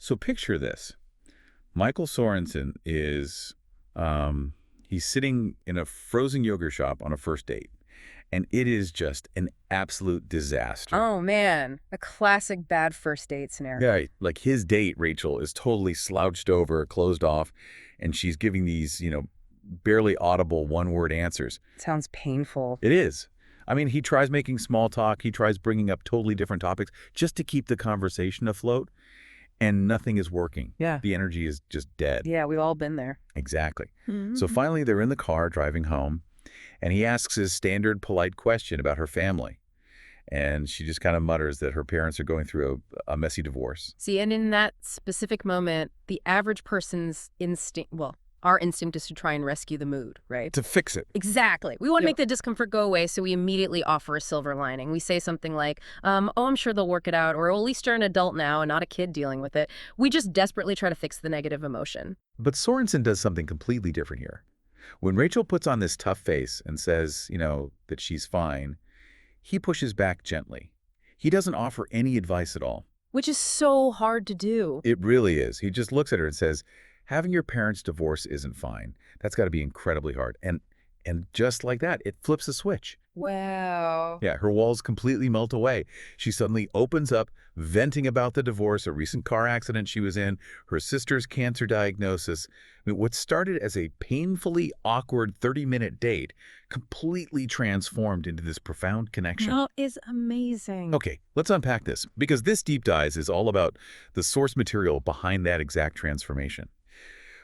So picture this. Michael Sorensen is, he's sitting in a frozen yogurt shop on a first date, and it is just an absolute disaster. Oh, man. A classic bad first date scenario. Yeah, like his date, Rachel, is totally slouched over, closed off, and she's giving these, barely audible one-word answers. Sounds painful. It is. I mean, he tries making small talk, he tries bringing up totally different topics just to keep the conversation afloat, and nothing is working. Yeah. The energy is just dead. Yeah, we've all been there. Exactly. Mm-hmm. So finally, they're in the car driving home, and he asks his standard polite question about her family. And she just kind of mutters that her parents are going through a messy divorce. See, and in that specific moment, the average person's our instinct is to try and rescue the mood, right? To fix it. Exactly. We want to make the discomfort go away, so we immediately offer a silver lining. We say something like, oh, I'm sure they'll work it out, or at least you're an adult now and not a kid dealing with it. We just desperately try to fix the negative emotion. But Sorensen does something completely different here. When Rachel puts on this tough face and says, that she's fine, he pushes back gently. He doesn't offer any advice at all. Which is so hard to do. It really is. He just looks at her and says, having your parents divorce isn't fine. That's got to be incredibly hard. And just like that, it flips a switch. Wow. Yeah, her walls completely melt away. She suddenly opens up, venting about the divorce, a recent car accident she was in, her sister's cancer diagnosis. I mean, what started as a painfully awkward 30-minute date completely transformed into this profound connection. That is amazing. Okay, let's unpack this, because this deep dive is all about the source material behind that exact transformation.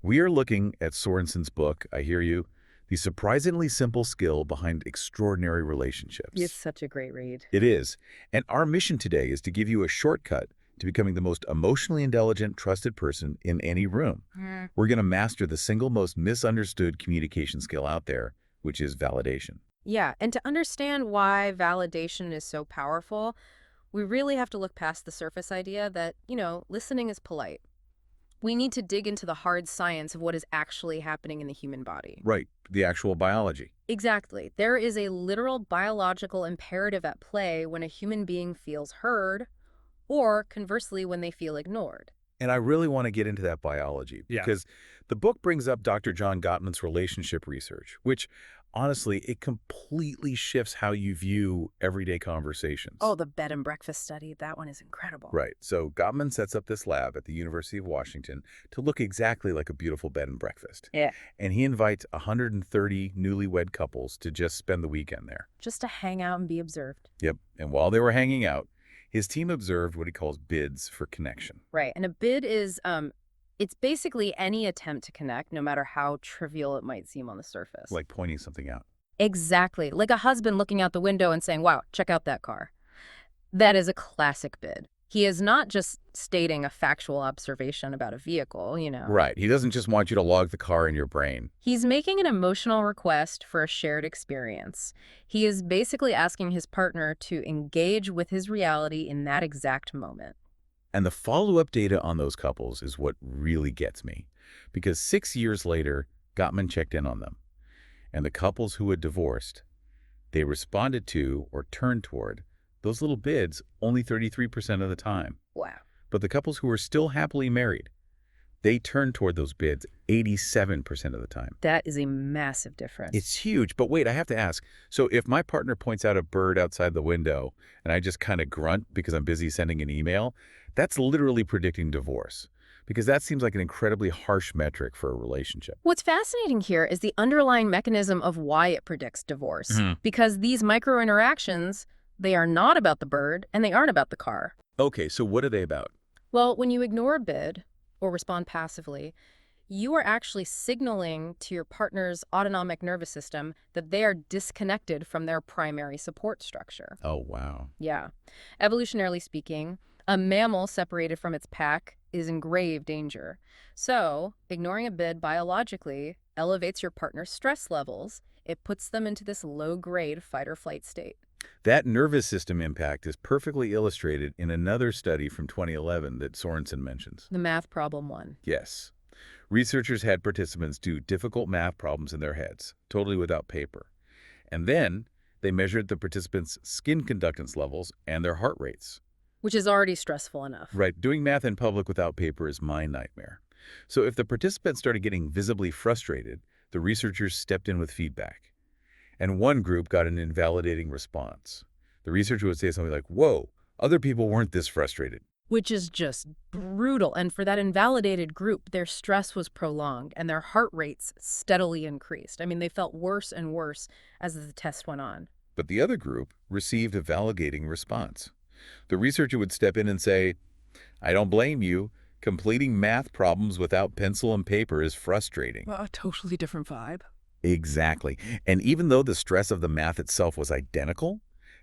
We are looking at Sorensen's book, I Hear You, The Surprisingly Simple Skill Behind Extraordinary Relationships. It's such a great read. It is. And our mission today is to give you a shortcut to becoming the most emotionally intelligent, trusted person in any room. We're going to master the single most misunderstood communication skill out there, which is validation. Yeah, and to understand why validation is so powerful, we really have to look past the surface idea that, listening is polite. We need to dig into the hard science of what is actually happening in the human body. Right, the actual biology. Exactly. There is a literal biological imperative at play when a human being feels heard, or conversely, when they feel ignored. And I really want to get into that biology because the book brings up Dr. John Gottman's relationship research, which honestly, it completely shifts how you view everyday conversations. Oh, the bed and breakfast study, that one is incredible. Right. So Gottman sets up this lab at the University of Washington to look exactly like a beautiful bed and breakfast. Yeah. And he invites 130 newlywed couples to just spend the weekend there. Just to hang out and be observed. Yep. And while they were hanging out, his team observed what he calls bids for connection. Right. And a bid is, it's basically any attempt to connect, no matter how trivial it might seem on the surface. Like pointing something out. Exactly. Like a husband looking out the window and saying, wow, check out that car. That is a classic bid. He is not just stating a factual observation about a vehicle, Right. He doesn't just want you to log the car in your brain. He's making an emotional request for a shared experience. He is basically asking his partner to engage with his reality in that exact moment. And the follow-up data on those couples is what really gets me. Because 6 years later, Gottman checked in on them. And the couples who had divorced, they responded to or turned toward those little bids only 33% of the time. Wow. But the couples who were still happily married, they turned toward those bids 87% of the time. That is a massive difference. It's huge. But wait, I have to ask. So if my partner points out a bird outside the window and I just kind of grunt because I'm busy sending an email, that's literally predicting divorce. Because that seems like an incredibly harsh metric for a relationship. What's fascinating here is the underlying mechanism of why it predicts divorce. Because these micro-interactions, they are not about the bird and they aren't about the car. Okay, so what are they about? Well, when you ignore a bid or respond passively, you are actually signaling to your partner's autonomic nervous system that they are disconnected from their primary support structure. Oh, wow. Yeah. Evolutionarily speaking, a mammal separated from its pack is in grave danger. So, ignoring a bid biologically elevates your partner's stress levels. It puts them into this low-grade fight-or-flight state. That nervous system impact is perfectly illustrated in another study from 2011 that Sorensen mentions. The math problem one. Yes. Researchers had participants do difficult math problems in their heads, totally without paper. And then they measured the participants' skin conductance levels and their heart rates. which is already stressful enough. Right, doing math in public without paper is my nightmare. So if the participants started getting visibly frustrated, the researchers stepped in with feedback. And one group got an invalidating response. The researcher would say something like, "Whoa, other people weren't this frustrated." Which is just brutal. And for that invalidated group, their stress was prolonged and their heart rates steadily increased. I mean, they felt worse and worse as the test went on. But the other group received a validating response. The researcher would step in and say, "I don't blame you. Completing math problems without pencil and paper is frustrating." Well, a totally different vibe. Exactly. And even though the stress of the math itself was identical,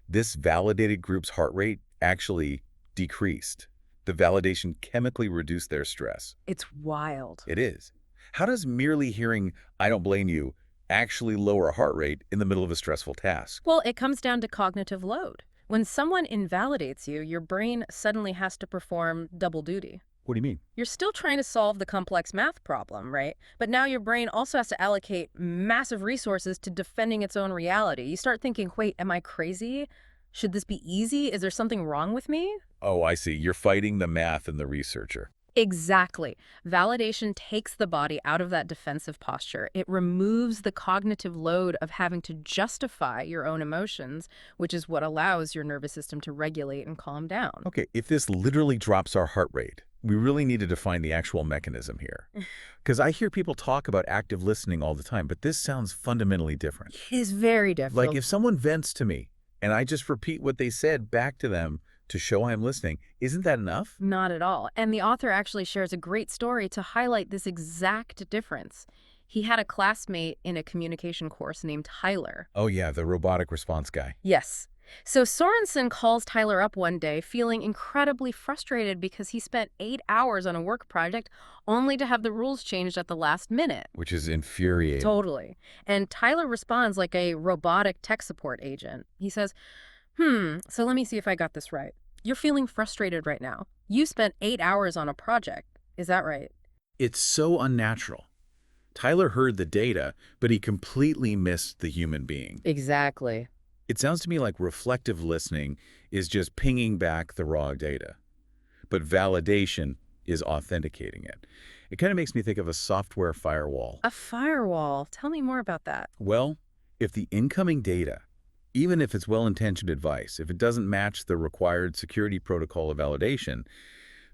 this validated group's heart rate actually decreased. The validation chemically reduced their stress. It's wild. It is. How does merely hearing, "I don't blame you," actually lower a heart rate in the middle of a stressful task? Well, it comes down to cognitive load. When someone invalidates you, your brain suddenly has to perform double duty. What do you mean? You're still trying to solve the complex math problem, right? But now your brain also has to allocate massive resources to defending its own reality. You start thinking, wait, am I crazy? Should this be easy? Is there something wrong with me? Oh, I see. You're fighting the math and the researcher. Exactly. Validation takes the body out of that defensive posture. It removes the cognitive load of having to justify your own emotions, which is what allows your nervous system to regulate and calm down. Okay, if this literally drops our heart rate, we really need to define the actual mechanism here. Because I hear people talk about active listening all the time, but this sounds fundamentally different. It is very different. Like if someone vents to me and I just repeat what they said back to them to show I'm listening, isn't that enough? Not at all. And the author actually shares a great story to highlight this exact difference. He had a classmate in a communication course named Tyler. Oh yeah, the robotic response guy. Yes. So Sorensen calls Tyler up one day feeling incredibly frustrated because he spent 8 hours on a work project only to have the rules changed at the last minute. Which is infuriating. Totally. And Tyler responds like a robotic tech support agent. He says, so let me see if I got this right. You're feeling frustrated right now. You spent 8 hours on a project. Is that right? It's so unnatural. Tyler heard the data, but he completely missed the human being. Exactly. It sounds to me like reflective listening is just pinging back the raw data, but validation is authenticating it. It kind of makes me think of a software firewall. A firewall. Tell me more about that. Well, if the incoming data, even if it's well-intentioned advice, if it doesn't match the required security protocol of validation,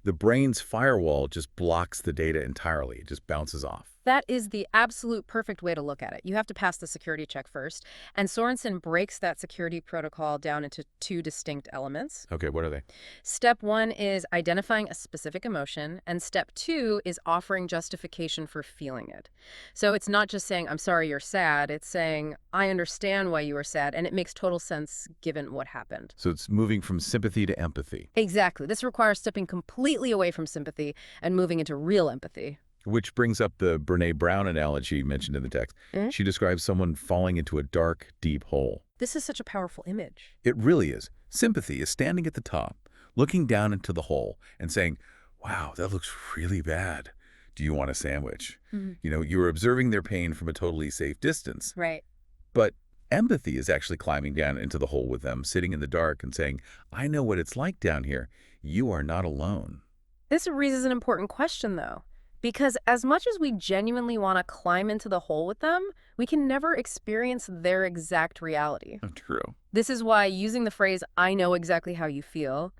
the brain's firewall just blocks the data entirely. It just bounces off. That is the absolute perfect way to look at it. You have to pass the security check first, and Sorensen breaks that security protocol down into two distinct elements. Okay, what are they? Step 1 is identifying a specific emotion, and step 2 is offering justification for feeling it. So it's not just saying, I'm sorry you're sad, it's saying, I understand why you are sad, and it makes total sense given what happened. So it's moving from sympathy to empathy. Exactly. This requires stepping completely away from sympathy and moving into real empathy. Which brings up the Brene Brown analogy mentioned in the text. Mm-hmm. She describes someone falling into a dark, deep hole. This is such a powerful image. It really is. Sympathy is standing at the top, looking down into the hole and saying, wow, that looks really bad. Do you want a sandwich? Mm-hmm. You know, you're observing their pain from a totally safe distance. Right. But empathy is actually climbing down into the hole with them, sitting in the dark and saying, I know what it's like down here. You are not alone. This raises an important question, though. Because as much as we genuinely want to climb into the hole with them, we can never experience their exact reality. True. This is why using the phrase, I know exactly how you feel,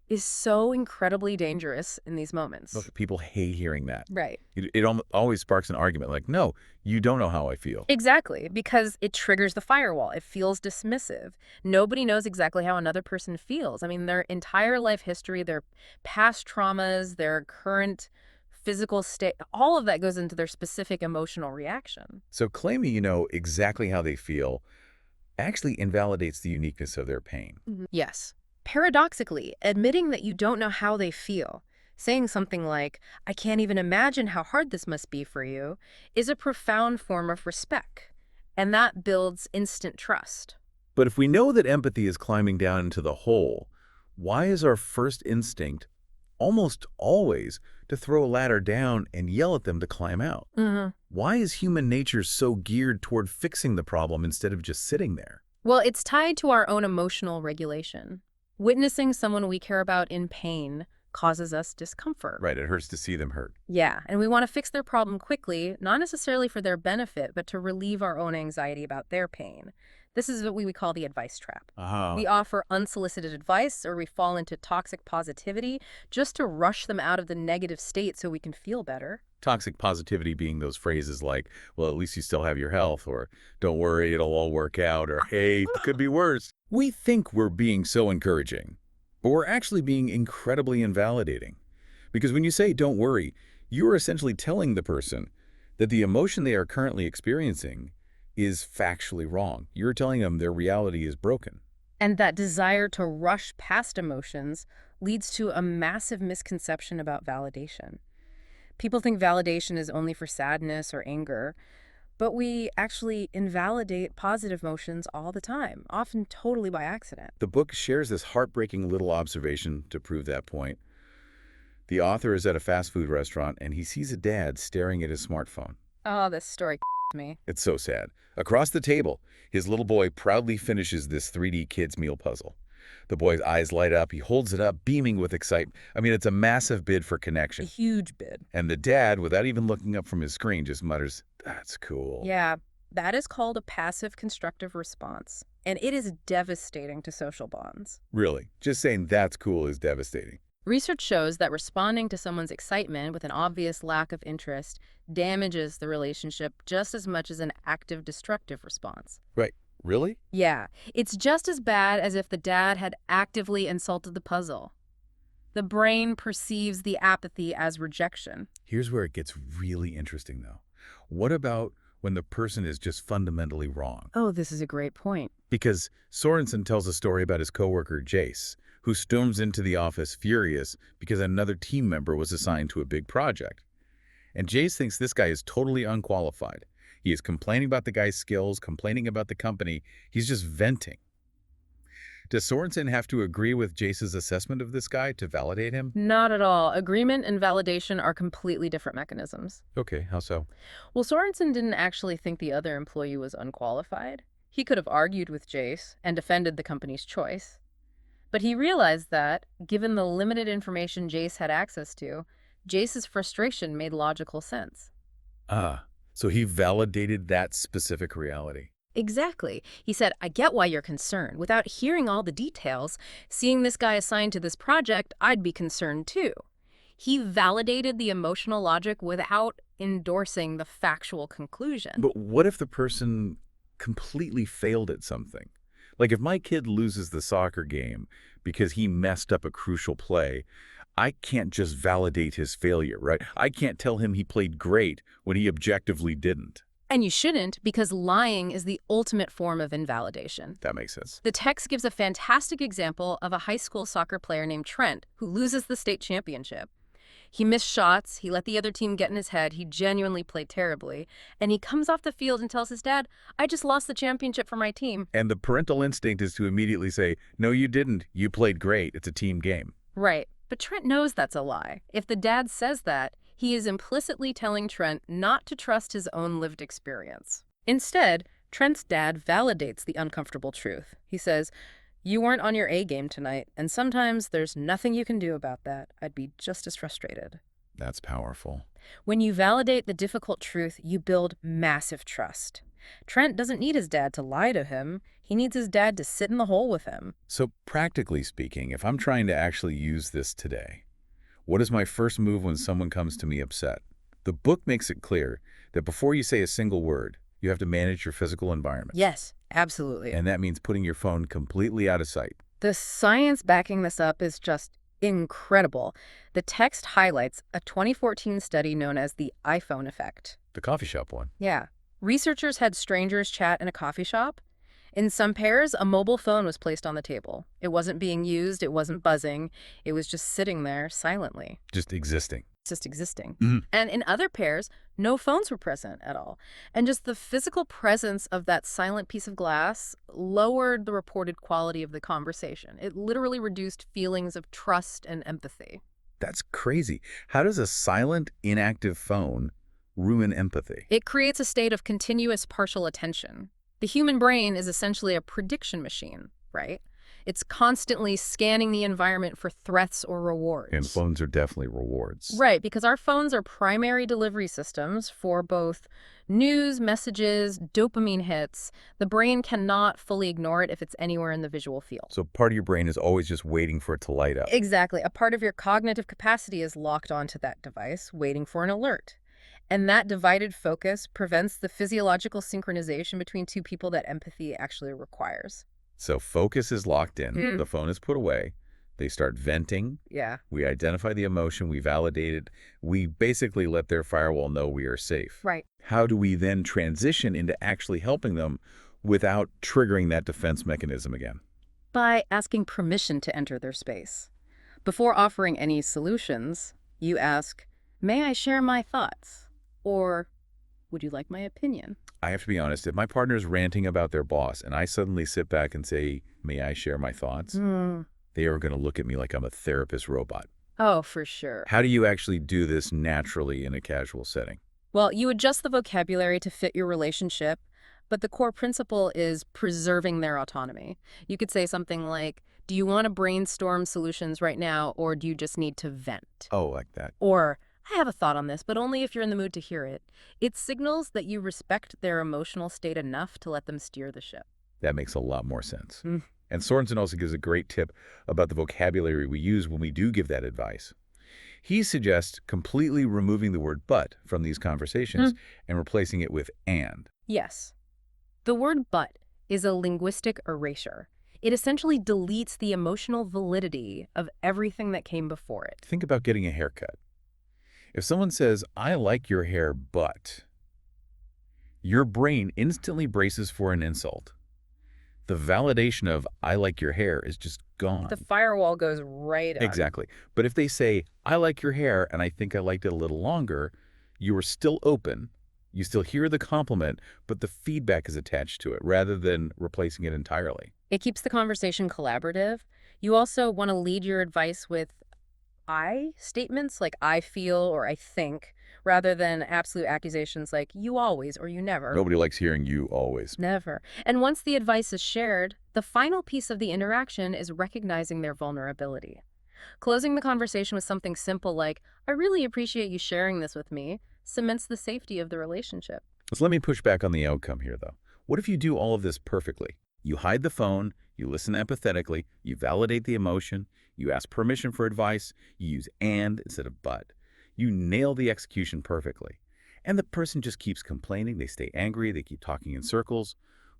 is so incredibly dangerous in these moments. Look, people hate hearing that. Right. It always sparks an argument like, no, you don't know how I feel. Exactly, because it triggers the firewall. It feels dismissive. Nobody knows exactly how another person feels. I mean, their entire life history, their past traumas, their current physical state, all of that goes into their specific emotional reaction. So claiming you know exactly how they feel actually invalidates the uniqueness of their pain. Yes. Paradoxically, admitting that you don't know how they feel, saying something like, I can't even imagine how hard this must be for you, is a profound form of respect. And that builds instant trust. But if we know that empathy is climbing down into the hole, why is our first instinct almost always to throw a ladder down and yell at them to climb out? Why is human nature so geared toward fixing the problem instead of just sitting there? Well, it's tied to our own emotional regulation. Witnessing someone we care about in pain causes us discomfort. Right, it hurts to see them hurt. Yeah, and we want to fix their problem quickly, not necessarily for their benefit, but to relieve our own anxiety about their pain. This is what we would call the advice trap. Oh. We offer unsolicited advice, or we fall into toxic positivity just to rush them out of the negative state so we can feel better. Toxic positivity being those phrases like, well, at least you still have your health, or don't worry, it'll all work out, or hey, it could be worse. We think we're being so encouraging, but we're actually being incredibly invalidating. Because when you say don't worry, you are essentially telling the person that the emotion they are currently experiencing is factually wrong. You're telling them their reality is broken. And that desire to rush past emotions leads to a massive misconception about validation. People think validation is only for sadness or anger, but we actually invalidate positive emotions all the time, often totally by accident. The book shares this heartbreaking little observation to prove that point. The author is at a fast food restaurant and he sees a dad staring at his smartphone. Oh, this story me. It's so sad. Across the table, his little boy proudly finishes this 3D kids meal puzzle. The boy's eyes light up. He holds it up, beaming with excitement. I mean, it's a massive bid for A connection. huge bid. And the dad, without even looking up from his screen, just mutters, "That's cool." Yeah, that is called a passive constructive response, and it is devastating to social bonds. Really, just saying that's cool is devastating. Research shows that responding to someone's excitement with an obvious lack of interest damages the relationship just as much as an active destructive response. Right. Really? Yeah, it's just as bad as if the dad had actively insulted the puzzle. The brain perceives the apathy as rejection. Here's where it gets really interesting, though. What about when the person is just fundamentally wrong? Oh, this is a great point. Because Sorensen tells a story about his coworker, Jace, who storms into the office furious because another team member was assigned to a big project. And Jace thinks this guy is totally unqualified. He is complaining about the guy's skills, complaining about the company. He's just venting. Does Sorensen have to agree with Jace's assessment of this guy to validate him? Not at all. Agreement and validation are completely different mechanisms. Okay, how so? Well, Sorensen didn't actually think the other employee was unqualified. He could have argued with Jace and defended the company's choice. But he realized that, given the limited information Jace had access to, Jace's frustration made logical sense. Ah, so he validated that specific reality. Exactly. He said, I get why you're concerned. Without hearing all the details, seeing this guy assigned to this project, I'd be concerned too. He validated the emotional logic without endorsing the factual conclusion. But what if the person completely failed at something? Like if my kid loses the soccer game because he messed up a crucial play, I can't just validate his failure, right? I can't tell him he played great when he objectively didn't. And you shouldn't, because lying is the ultimate form of invalidation. That makes sense. The text gives a fantastic example of a high school soccer player named Trent who loses the state championship. He missed shots, he let the other team get in his head, he genuinely played terribly, and he comes off the field and tells his dad, I just lost the championship for my team. And the parental instinct is to immediately say, no, you didn't. You played great. It's a team game. Right, but Trent knows that's a lie. If the dad says that, he is implicitly telling Trent not to trust his own lived experience. Instead, Trent's dad validates the uncomfortable truth. He says, you weren't on your A game tonight, and sometimes there's nothing you can do about that. I'd be just as frustrated. That's powerful. When you validate the difficult truth, you build massive trust. Trent doesn't need his dad to lie to him. He needs his dad to sit in the hole with him. So practically speaking, if I'm trying to actually use this today, what is my first move when someone comes to me upset? The book makes it clear that before you say a single word, you have to manage your physical environment. Yes, absolutely. And that means putting your phone completely out of sight. The science backing this up is just incredible. The text highlights a 2014 study known as the iPhone effect. The coffee shop one. Yeah. Researchers had strangers chat in a coffee shop. In some pairs, a mobile phone was placed on the table. It wasn't being used, it wasn't buzzing, it was just sitting there silently. Just existing. Just existing. Mhm. And in other pairs, no phones were present at all. And just the physical presence of that silent piece of glass lowered the reported quality of the conversation. It literally reduced feelings of trust and empathy. That's crazy. How does a silent, inactive phone ruin empathy? It creates a state of continuous partial attention. The human brain is essentially a prediction machine, right? It's constantly scanning the environment for threats or rewards. And phones are definitely rewards. Right, because our phones are primary delivery systems for both news, messages, dopamine hits. The brain cannot fully ignore it if it's anywhere in the visual field. So part of your brain is always just waiting for it to light up. Exactly. A part of your cognitive capacity is locked onto that device, waiting for an alert. And that divided focus prevents the physiological synchronization between two people that empathy actually requires. So focus is locked in, Mm. the phone is put away, they start venting, Yeah. we identify the emotion, we validate it, we basically let their firewall know we are safe. Right. How do we then transition into actually helping them without triggering that defense mechanism again? By asking permission to enter their space. Before offering any solutions, you ask, "May I share my thoughts?" Or, "Would you like my opinion?" I have to be honest, if my partner's ranting about their boss and I suddenly sit back and say, may I share my thoughts? They are going to look at me like I'm a therapist robot. Oh, for sure. How do you actually do this naturally in a casual setting? Well, you adjust the vocabulary to fit your relationship, but the core principle is preserving their autonomy. You could say something like, "Do you want to brainstorm solutions right now, or do you just need to vent?" Oh, like that. Or, "I have a thought on this, but only if you're in the mood to hear it." It signals that you respect their emotional state enough to let them steer the ship. That makes a lot more sense. Mm. And Sorensen also gives a great tip about the vocabulary we use when we do give that advice. He suggests completely removing the word but from these conversations and replacing it with and. Yes. The word "but" is a linguistic erasure. It essentially deletes the emotional validity of everything that came before it. Think about getting a haircut. If someone says, I like your hair, but, your brain instantly braces for an insult. The validation of I like your hair is just gone. The firewall goes right up. Exactly. But if they say, I like your hair and I think I liked it a little longer, you are still open. You still hear the compliment, but the feedback is attached to it rather than replacing it entirely. It keeps the conversation collaborative. You also want to lead your advice with I statements like "I feel" or "I think," rather than absolute accusations like "you always" or "you never." Nobody likes hearing you always. Never. And once the advice is shared, the final piece of the interaction is recognizing their vulnerability. Closing the conversation with something simple like, "I really appreciate you sharing this with me," cements the safety of the relationship. So let me push back on the outcome here, though. What if you do all of this perfectly? You hide the phone, you listen empathetically, you validate the emotion, you ask permission for advice, you use and instead of but. You nail the execution perfectly. And the person just keeps complaining, they stay angry, they keep talking in circles.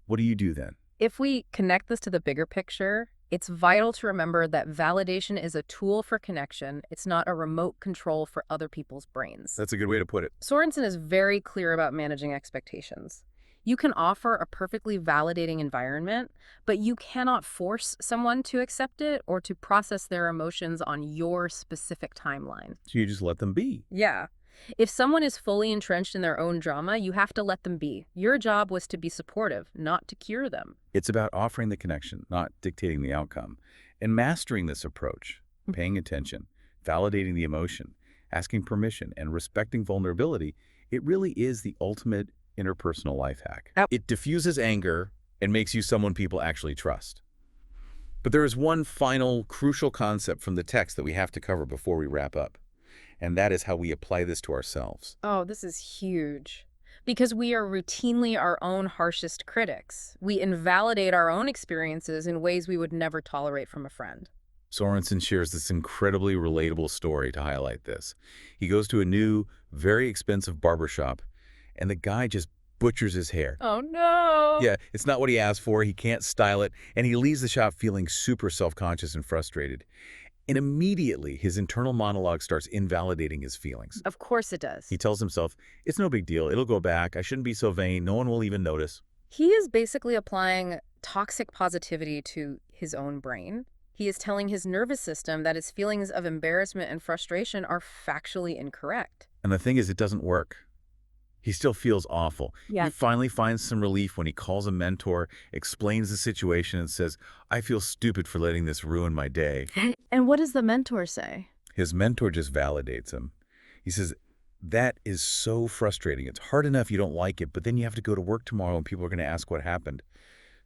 What do you do then? If we connect this to the bigger picture, it's vital to remember that validation is a tool for connection. It's not a remote control for other people's brains. That's a good way to put it. Sorensen is very clear about managing expectations. You can offer a perfectly validating environment, but you cannot force someone to accept it or to process their emotions on your specific timeline. So you just let them be. Yeah. If someone is fully entrenched in their own drama, you have to let them be. Your job was to be supportive, not to cure them. It's about offering the connection, not dictating the outcome. And mastering this approach, paying attention, validating the emotion, asking permission, and respecting vulnerability, it really is the ultimate interpersonal life hack. Yep. It diffuses anger and makes you someone people actually trust. But there is one final crucial concept from the text that we have to cover before we wrap up, and that is how we apply this to ourselves. Oh, this is huge. Because we are routinely our own harshest critics. We invalidate our own experiences in ways we would never tolerate from a friend. Sorensen shares this incredibly relatable story to highlight this. He goes to a new, very expensive barbershop, and the guy just butchers his hair. Oh, no. Yeah, it's not what he asked for, he can't style it, and he leaves the shop feeling super self-conscious and frustrated. And immediately, his internal monologue starts invalidating his feelings. Of course it does. He tells himself, it's no big deal, it'll go back, I shouldn't be so vain, no one will even notice. He is basically applying toxic positivity to his own brain. He is telling his nervous system that his feelings of embarrassment and frustration are factually incorrect. And the thing is, it doesn't work. He still feels awful. Yeah. He finally finds some relief when he calls a mentor, explains the situation, and says, I feel stupid for letting this ruin my day. And what does the mentor say? His mentor just validates him. He says, that is so frustrating. It's hard enough you don't like it, but then you have to go to work tomorrow and people are going to ask what happened.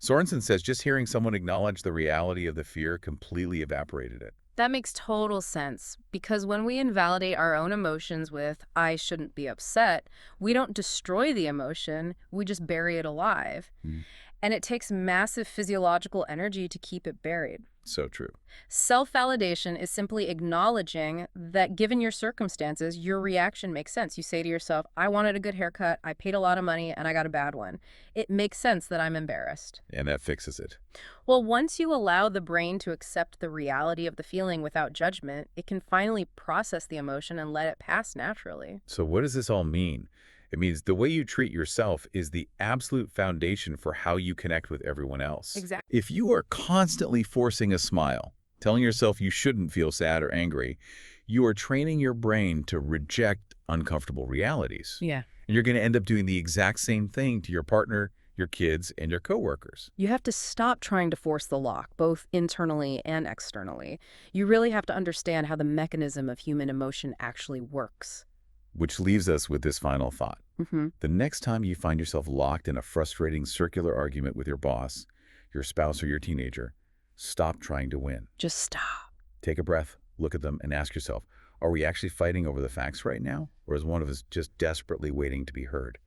Sorensen says just hearing someone acknowledge the reality of the fear completely evaporated it. That makes total sense, because when we invalidate our own emotions with, I shouldn't be upset, we don't destroy the emotion, we just bury it alive. Mm, And it takes massive physiological energy to keep it buried. so true. Self-validation is simply acknowledging that given your circumstances, your reaction makes sense. You say to yourself, I wanted a good haircut, I paid a lot of money, and I got a bad one. It makes sense that I'm embarrassed. And that fixes it. Well, once you allow the brain to accept the reality of the feeling without judgment, it can finally process the emotion and let it pass naturally. So what does this all mean? It means the way you treat yourself is the absolute foundation for how you connect with everyone else. Exactly. If you are constantly forcing a smile, telling yourself you shouldn't feel sad or angry, you are training your brain to reject uncomfortable realities. Yeah. And you're going to end up doing the exact same thing to your partner, your kids, and your coworkers. You have to stop trying to force the lock, both internally and externally. You really have to understand how the mechanism of human emotion actually works. Which leaves us with this final thought. Mm-hmm. The next time you find yourself locked in a frustrating circular argument with your boss, your spouse, or your teenager, stop trying to win. Just stop. Take a breath, look at them, and ask yourself, are we actually fighting over the facts right now? Or is one of us just desperately waiting to be heard?